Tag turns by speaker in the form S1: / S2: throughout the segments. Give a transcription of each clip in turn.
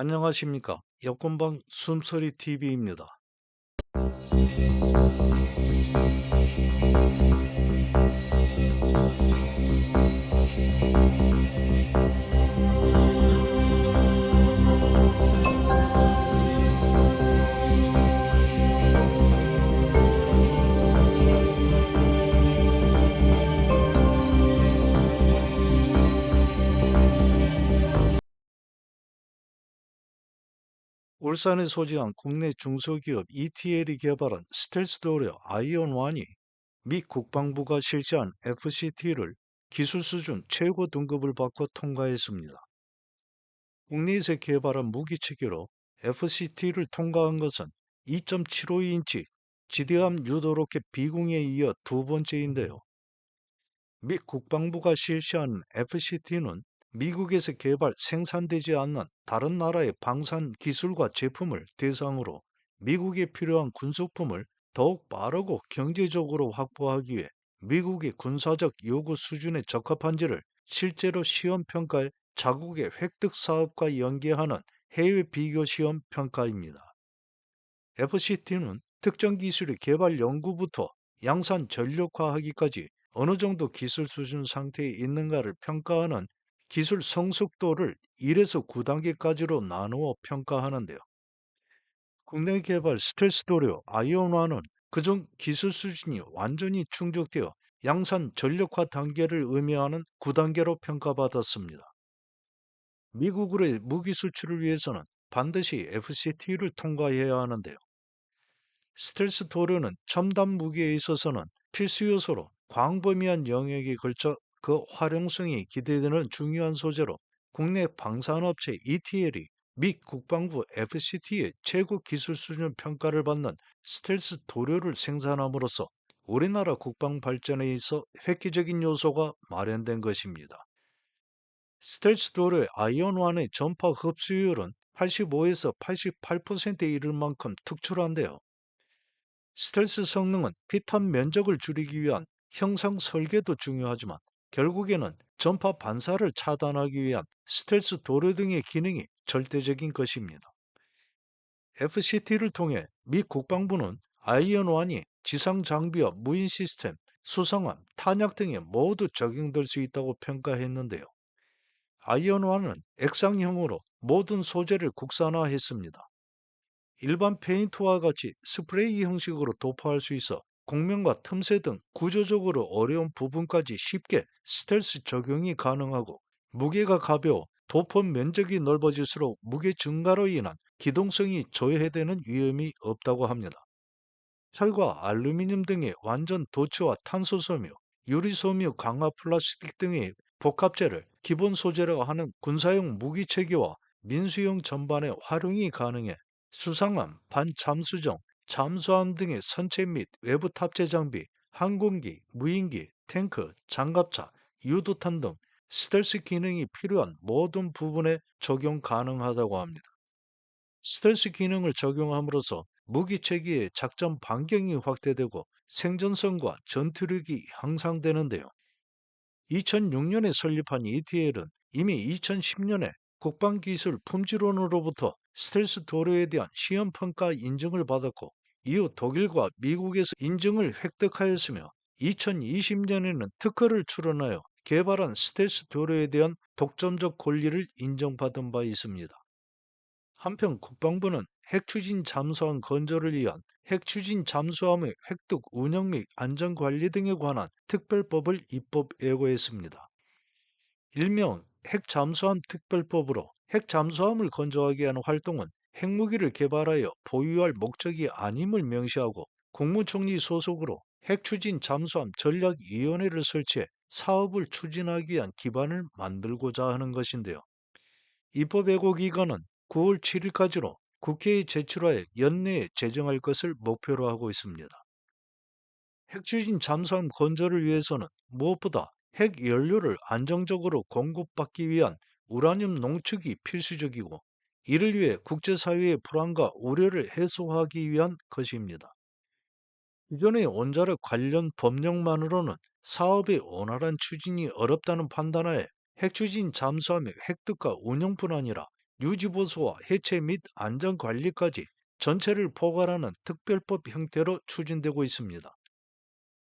S1: 안녕하십니까. 여권방 숨소리 TV입니다. 울산에 소재한 국내 중소기업 ETL이 개발한 스텔스 도어 아이온1이 미 국방부가 실시한 FCT를 기술 수준 최고 등급을 받고 통과했습니다. 국내에서 개발한 무기체계로 FCT를 통과한 것은 2.75인치 지대함 유도 로켓 비공에 이어 두 번째인데요. 미 국방부가 실시한 FCT는 미국에서 개발 생산되지 않는 다른 나라의 방산 기술과 제품을 대상으로 미국에 필요한 군수품을 더욱 빠르고 경제적으로 확보하기 위해 미국의 군사적 요구 수준에 적합한지를 실제로 시험 평가해 자국의 획득 사업과 연계하는 해외 비교 시험 평가입니다. FCT는 특정 기술의 개발 연구부터 양산 전력화하기까지 어느 정도 기술 수준 상태에 있는가를 평가하는 기술 성숙도를 1에서 9단계까지로 나누어 평가하는데요. 국내 개발 스텔스 도료 아이온1은 그중 기술 수준이 완전히 충족되어 양산 전력화 단계를 의미하는 9단계로 평가받았습니다. 미국으로의 무기 수출을 위해서는 반드시 FCT를 통과해야 하는데요. 스텔스 도료는 첨단 무기에 있어서는 필수 요소로 광범위한 영역에 걸쳐 그 활용성이 기대되는 중요한 소재로 국내 방산업체 ETL이 미 국방부 FCT의 최고 기술 수준 평가를 받는 스텔스 도료를 생산함으로써 우리나라 국방 발전에 있어 획기적인 요소가 마련된 것입니다. 스텔스 도료의 아이온1의 전파 흡수율은 85에서 88%에 이를 만큼 특출한데요. 스텔스 성능은 피탄 면적을 줄이기 위한 형상 설계도 중요하지만 결국에는 전파 반사를 차단하기 위한 스텔스 도료 등의 기능이 절대적인 것입니다. FCT를 통해 미 국방부는 아이언1이 지상 장비와 무인 시스템, 수송함, 탄약 등에 모두 적용될 수 있다고 평가했는데요. 아이언1은 액상형으로 모든 소재를 국산화했습니다. 일반 페인트와 같이 스프레이 형식으로 도포할 수 있어 곡면과 틈새 등 구조적으로 어려운 부분까지 쉽게 스텔스 적용이 가능하고 무게가 가벼워 도포 면적이 넓어질수록 무게 증가로 인한 기동성이 저해되는 위험이 없다고 합니다. 철과 알루미늄 등의 완전 도처와 탄소 섬유, 유리 섬유 강화 플라스틱 등의 복합재를 기본 소재로 하는 군사용 무기 체계와 민수용 전반에 활용이 가능해 수상함, 반잠수정, 잠수함 등의 선체 및 외부 탑재 장비, 항공기, 무인기, 탱크, 장갑차, 유도탄 등 스텔스 기능이 필요한 모든 부분에 적용 가능하다고 합니다. 스텔스 기능을 적용함으로써 무기 체계의 작전 반경이 확대되고 생존성과 전투력이 향상되는데요. 2006년에 설립한 ETL은 이미 2010년에 국방기술 품질원으로부터 스텔스 도료에 대한 시험 평가 인증을 받았고 이후 독일과 미국에서 인증을 획득하였으며 2020년에는 특허를 출원하여 개발한 스텔스 도료에 대한 독점적 권리를 인정받은 바 있습니다. 한편 국방부는 핵추진 잠수함 건조를 위한 핵추진 잠수함의 획득 운영 및 안전관리 등에 관한 특별법을 입법 예고했습니다. 일명 핵잠수함 특별법으로 핵잠수함을 건조하게 하는 활동은 핵무기를 개발하여 보유할 목적이 아님을 명시하고 국무총리 소속으로 핵추진 잠수함 전략위원회를 설치해 사업을 추진하기 위한 기반을 만들고자 하는 것인데요. 입법 예고 기간은 9월 7일까지로 국회에 제출하여 연내에 제정할 것을 목표로 하고 있습니다. 핵추진 잠수함 건조를 위해서는 무엇보다 핵 연료를 안정적으로 공급받기 위한 우라늄 농축이 필수적이고 이를 위해 국제사회의 불안과 우려를 해소하기 위한 것입니다. 기존의 원자력 관련 법령만으로는 사업의 원활한 추진이 어렵다는 판단하에 핵추진 잠수함의 획득과 운영뿐 아니라 유지보수와 해체 및 안전관리까지 전체를 포괄하는 특별법 형태로 추진되고 있습니다.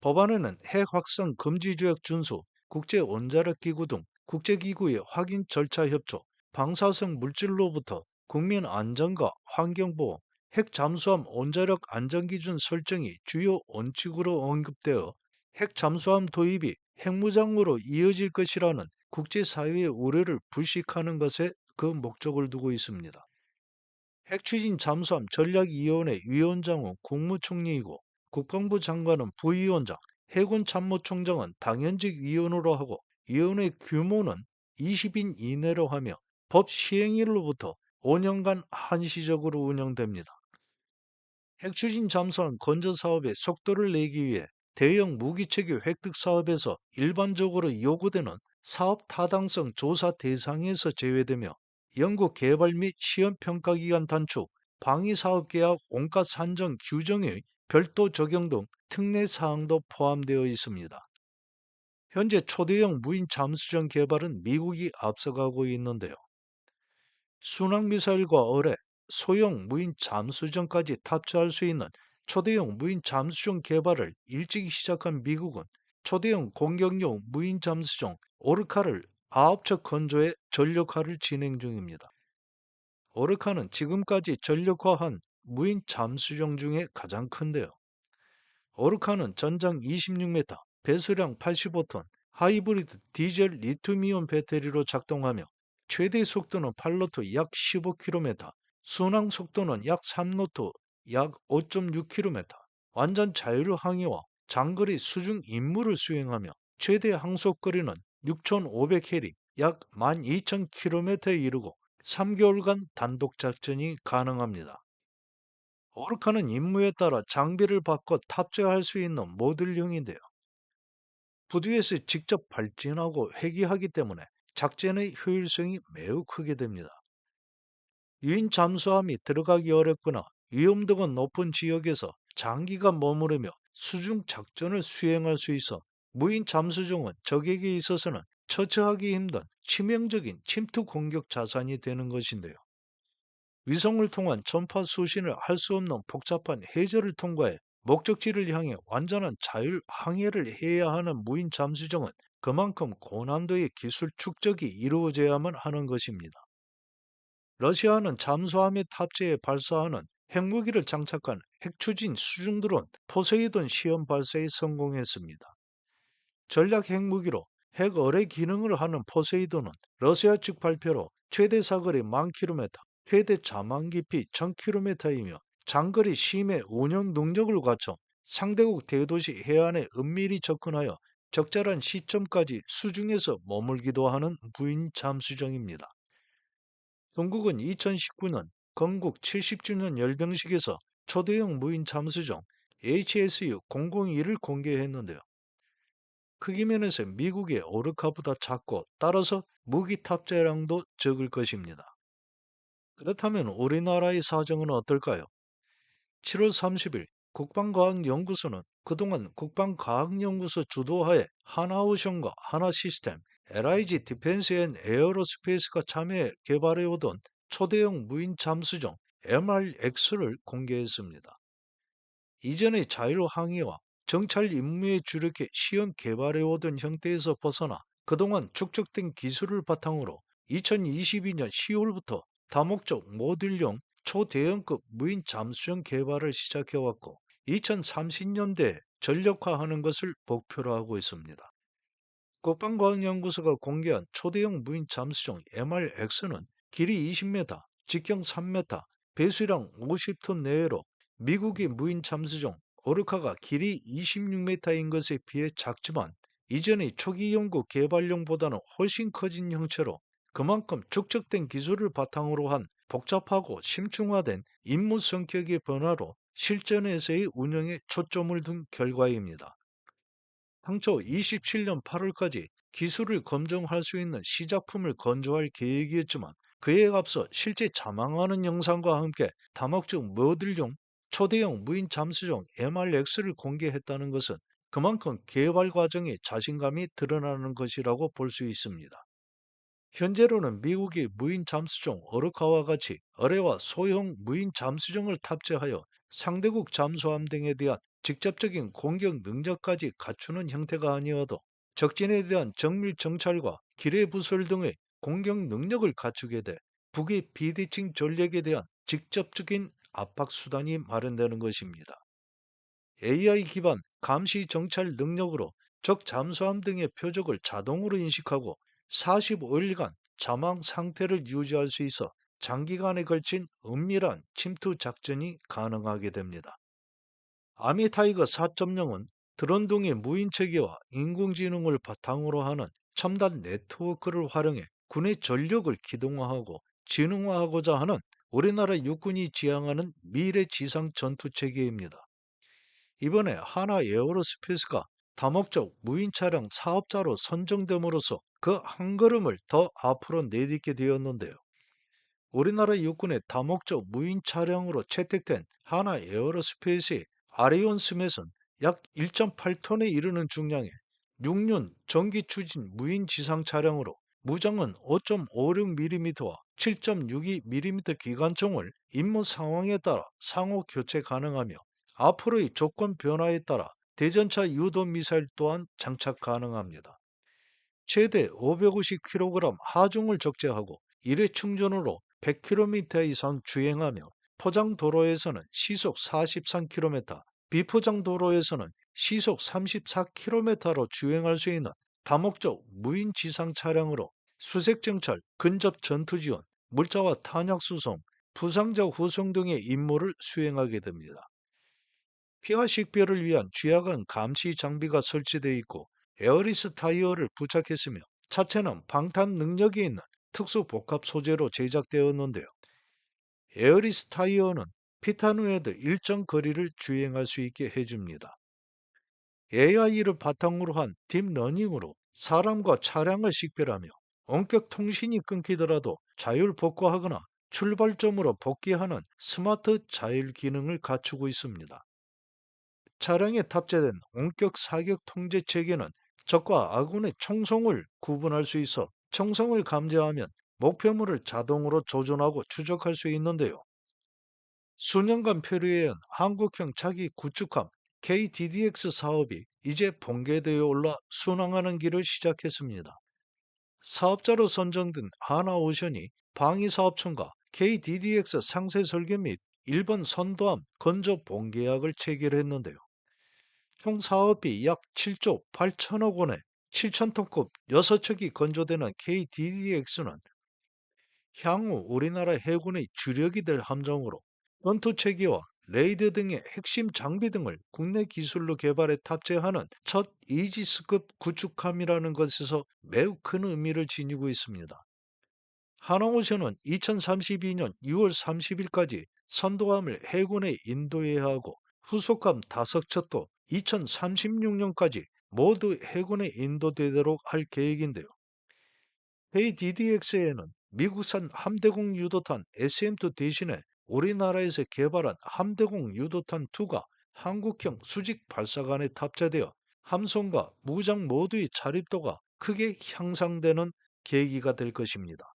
S1: 법안에는 핵 확산 금지 조약 준수, 국제 원자력 기구 등 국제기구의 확인 절차 협조, 방사성 물질로부터 국민 안전과 환경 보호, 핵 잠수함 원자력 안전 기준 설정이 주요 원칙으로 언급되어 핵 잠수함 도입이 핵무장으로 이어질 것이라는 국제사회의 우려를 불식하는 것에 그 목적을 두고 있습니다. 핵추진 잠수함 전략위원회 위원장은 국무총리이고 국방부 장관은 부위원장, 해군 참모총장은 당연직 위원으로 하고 위원회 규모는 20인 이내로 하며 법 시행일로부터 5년간 한시적으로 운영됩니다. 핵추진 잠수함 건조 사업의 속도를 내기 위해 대형 무기체계 획득 사업에서 일반적으로 요구되는 사업 타당성 조사 대상에서 제외되며 연구 개발 및 시험 평가 기간 단축, 방위 사업 계약 원가 산정 규정의 별도 적용 등 특례 사항도 포함되어 있습니다. 현재 초대형 무인 잠수정 개발은 미국이 앞서가고 있는데요. 순항미사일과 어뢰, 소형 무인 잠수정까지 탑재할 수 있는 초대형 무인 잠수정 개발을 일찍 시작한 미국은 초대형 공격용 무인 잠수정 오르카를 아홉척 건조해 전력화를 진행 중입니다. 오르카는 지금까지 전력화한 무인 잠수정 중에 가장 큰데요. 오르카는 전장 26m, 배수량 85톤, 하이브리드 디젤 리튬이온 배터리로 작동하며 최대 속도는 8노트 약 15km, 순항 속도는 약 3노트 약 5.6km, 완전 자율 항해와 장거리 수중 임무를 수행하며 최대 항속거리는 6,500해리 약 12,000km에 이르고 3개월간 단독 작전이 가능합니다. 오르카는 임무에 따라 장비를 바꿔 탑재할 수 있는 모듈형인데요. 부두에서 직접 발진하고 회귀하기 때문에 작전의 효율성이 매우 크게 됩니다. 유인 잠수함이 들어가기 어렵거나 위험도가 높은 지역에서 장기간 머무르며 수중 작전을 수행할 수 있어 무인 잠수정은 적에게 있어서는 처치하기 힘든 치명적인 침투 공격 자산이 되는 것인데요. 위성을 통한 전파 수신을 할 수 없는 복잡한 해저를 통과해 목적지를 향해 완전한 자율 항해를 해야 하는 무인 잠수정은 그만큼 고난도의 기술 축적이 이루어져야만 하는 것입니다. 러시아는 잠수함에 탑재해 발사하는 핵무기를 장착한 핵추진 수중드론 포세이돈 시험 발사에 성공했습니다. 전략 핵무기로 핵어뢰 기능을 하는 포세이돈은 러시아 측 발표로 최대 사거리 10,000km, 최대 자망 깊이 1,000km이며 장거리 심해 운영 능력을 갖춰 상대국 대도시 해안에 은밀히 접근하여 적절한 시점까지 수중에서 머물기도 하는 무인 잠수정입니다. 중국은 2019년 건국 70주년 열병식에서 초대형 무인 잠수정 HSU-001을 공개했는데요. 크기 면에서 미국의 오르카보다 작고 따라서 무기 탑재량도 적을 것입니다. 그렇다면 우리나라의 사정은 어떨까요? 7월 30일 국방과학연구소는 그동안 국방과학연구소 주도하에 하나오션과 하나시스템, LIG 디펜스 앤 에어로스페이스가 참여해 개발해오던 초대형 무인 잠수정 MRX를 공개했습니다. 이전의 자율항해와 정찰 임무에 주력해 시험 개발해오던 형태에서 벗어나 그동안 축적된 기술을 바탕으로 2022년 10월부터 다목적 모듈형 초대형급 무인 잠수정 개발을 시작해왔고 2030년대에 전력화하는 것을 목표로 하고 있습니다. 국방과학연구소가 공개한 초대형 무인 잠수정 MRX는 길이 20m, 직경 3m, 배수량 50톤 내외로 미국의 무인 잠수정 오르카가 길이 26m인 것에 비해 작지만 이전의 초기 연구 개발용보다는 훨씬 커진 형체로 그만큼 축적된 기술을 바탕으로 한 복잡하고 심층화된 임무 성격의 변화로 실전에서의 운영에 초점을 둔 결과입니다. 당초 27년 8월까지 기술을 검증할 수 있는 시작품을 건조할 계획이었지만 그에 앞서 실제 자망하는 영상과 함께 다목적 모듈용 초대형 무인 잠수정 MRX를 공개했다는 것은 그만큼 개발 과정에 자신감이 드러나는 것이라고 볼 수 있습니다. 현재로는 미국이 무인 잠수정 어로카와 같이 어뢰와 소형 무인 잠수정을 탑재하여 상대국 잠수함 등에 대한 직접적인 공격 능력까지 갖추는 형태가 아니어도 적진에 대한 정밀 정찰과 기뢰 부술 등의 공격 능력을 갖추게 돼 북의 비대칭 전략에 대한 직접적인 압박 수단이 마련되는 것입니다. AI 기반 감시 정찰 능력으로 적 잠수함 등의 표적을 자동으로 인식하고 45일간 잠항 상태를 유지할 수 있어 장기간에 걸친 은밀한 침투 작전이 가능하게 됩니다. 아미타이거 4.0은 드론 등의 무인 체계와 인공지능을 바탕으로 하는 첨단 네트워크를 활용해 군의 전력을 기동화하고 지능화하고자 하는 우리나라 육군이 지향하는 미래 지상 전투 체계입니다. 이번에 하나 에어로스페이스가 다목적 무인 차량 사업자로 선정됨으로써 그 한 걸음을 더 앞으로 내딛게 되었는데요. 우리나라 육군의 다목적 무인 차량으로 채택된 하나 에어로스페이스의 아리온 스맷은 약 1.8톤에 이르는 중량의 6륜 전기 추진 무인 지상 차량으로 무장은 5.56mm와 7.62mm 기관총을 임무 상황에 따라 상호 교체 가능하며 앞으로의 조건 변화에 따라 대전차 유도 미사일 또한 장착 가능합니다. 최대 550kg 하중을 적재하고 1회 충전으로 100km 이상 주행하며 포장 도로에서는 시속 43km, 비포장 도로에서는 시속 34km로 주행할 수 있는 다목적 무인 지상 차량으로 수색 정찰, 근접 전투 지원, 물자와 탄약 수송, 부상자 후송 등의 임무를 수행하게 됩니다. 피와 식별을 위한 쥐약은 감시 장비가 설치되어 있고 에어리스 타이어를 부착했으며 차체는 방탄 능력이 있는 특수 복합 소재로 제작되었는데요. 에어리스 타이어는 피탄 후에도 일정 거리를 주행할 수 있게 해줍니다. AI를 바탕으로 한 딥러닝으로 사람과 차량을 식별하며 원격 통신이 끊기더라도 자율 복구하거나 출발점으로 복귀하는 스마트 자율 기능을 갖추고 있습니다. 차량에 탑재된 원격 사격 통제 체계는 적과 아군의 총성을 구분할 수 있어 총성을 감지하면 목표물을 자동으로 조준하고 추적할 수 있는데요. 수년간 표류해온 한국형 자기 구축함 KDDX 사업이 이제 본궤도에 올라 순항하는 길을 시작했습니다. 사업자로 선정된 하나오션이 방위사업청과 KDDX 상세 설계 및 일본 선도함 건조 본계약을 체결했는데요. 총 사업비 약 7조 8천억 원에 7,000톤급 6척이 건조되는 KDDX는 향후 우리나라 해군의 주력이 될 함정으로 전투 체계와 레이더 등의 핵심 장비 등을 국내 기술로 개발해 탑재하는 첫 이지스급 구축함이라는 것에서 매우 큰 의미를 지니고 있습니다. 하나오션은 2032년 6월 30일까지 선도함을 해군에 인도해야 하고 후속함 5척도 2036년까지 모두 해군에 인도되도록 할 계획인데요. KDDX에는 미국산 함대공 유도탄 SM2 대신에 우리나라에서 개발한 함대공 유도탄 2가 한국형 수직 발사관에 탑재되어 함선과 무장 모두의 자립도가 크게 향상되는 계기가 될 것입니다.